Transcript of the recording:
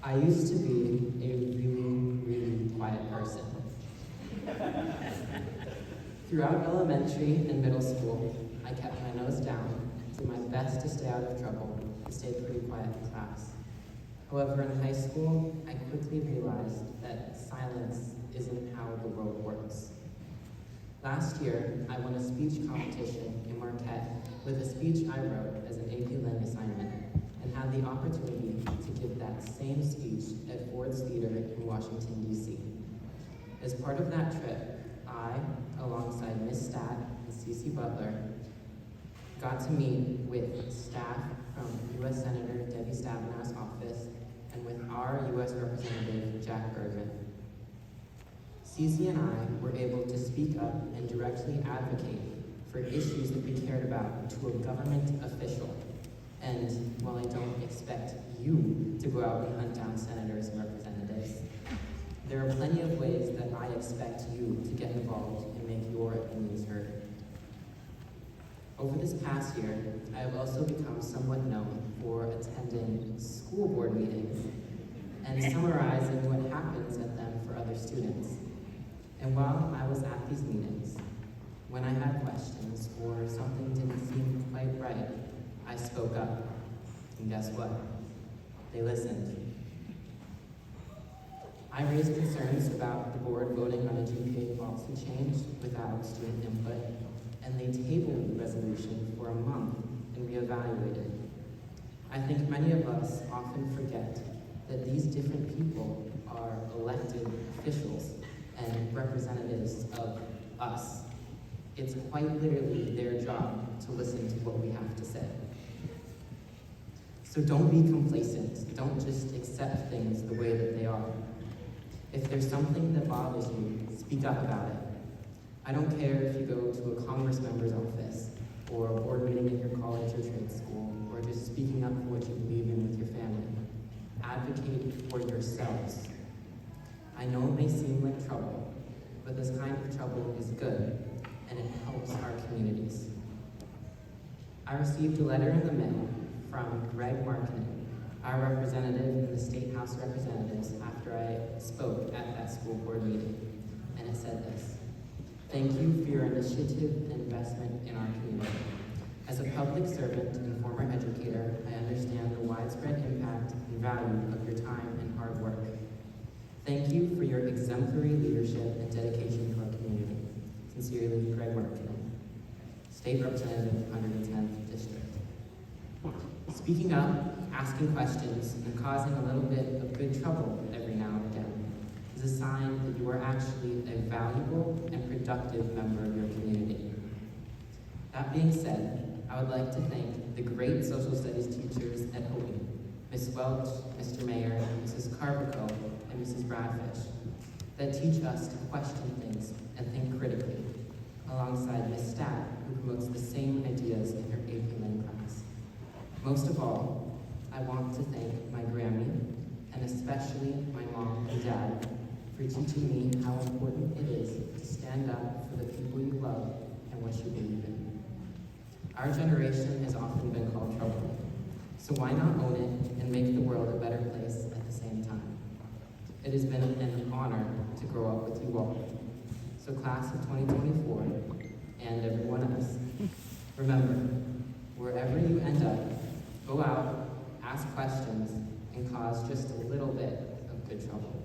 I used to be a really, really quiet person. Throughout elementary and middle school, I kept my nose down, did my best to stay out of trouble, and stayed pretty quiet in class. However, in high school, I quickly realized that silence isn't how the world works. Last year, I won a speech competition in Marquette with a speech I wrote as an AP Lang assignment, and had the opportunity to give that same speech at Ford's Theater in Washington, D.C. As part of that trip, I, alongside Miss Stat and C.C. Butler, got to meet with staff from U.S. Senator Debbie Stabenow's office and with our U.S. Representative Jack Bergen. CC and I were able to speak up and directly advocate for issues that we cared about to a government official. And while I don't expect you to go out and hunt down senators and representatives, there are plenty of ways that I expect you to get involved and make your opinions heard. Over this past year, I have also become somewhat known for attending school board meetings and summarizing what happens at them for other students. And while I was at these meetings, when I had questions or something didn't seem quite right, I spoke up. And guess what? They listened. I raised concerns about the board voting on a GPA policy change without student input, and they tabled the resolution for a month and reevaluated. I think many of us often forget that these different people are elected officials and representatives of us. It's quite literally their job to listen to what we have to say. So don't be complacent. Don't just accept things the way that they are. If there's something that bothers you, speak up about it. I don't care if you go to a Congress member's office, or a board meeting at your college or trade school, or just speaking up for what you believe in with your family. Advocate for yourselves. I know it may seem like trouble, but this kind of trouble is good, and it helps our communities. I received a letter in the mail from Greg Markinen, our representative in the State House of Representatives, after I spoke at that school board meeting, and it said this: "Thank you for your initiative and investment in our community. As a public servant and former educator, I understand the widespread impact and value of your time and hard work. Thank you for your exemplary leadership and dedication to our community. Sincerely, Greg Markinen, State Representative, 110th District." Speaking up, asking questions, and causing a little bit of good trouble every now and again is a sign that you are actually a valuable and productive member of your community. That being said, I would like to thank the great social studies teachers at Houghton, Ms. Welch, Mr. Mayer, Mrs. Carbico, and Mrs. Bradfish, that teach us to question things and think critically, alongside Ms. Stat, who promotes the same ideas in her AP Lang class. Most of all, I want to thank my Grammy, and especially my mom and dad, for teaching me how important it is to stand up for the people you love and what you believe in. Our generation has often been called trouble, so why not own it and make the world a better place at the same time? It has been an honor to grow up with you all. So class of 2024, and everyone else, remember, wherever you end up, go out, ask questions, and cause just a little bit of good trouble.